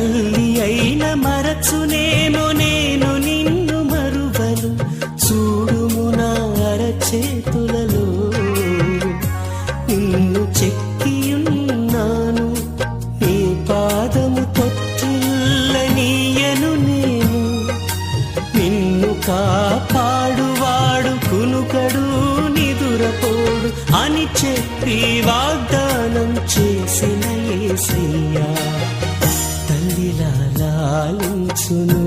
తల్లి అయిన మరచునేమో నేను నిన్ను మరువను. చూడుము నా అరచేతులలో నిన్ను చెక్కియున్నాను. నీ పాదము తొట్టిల్లనీయను నేను. నిన్ను కాపాడువాడు కునుకడు నిదురపోడు అని చెప్పి వాగ్దానం చేసిన యేసయ్యా తల్లిలా లాలించును.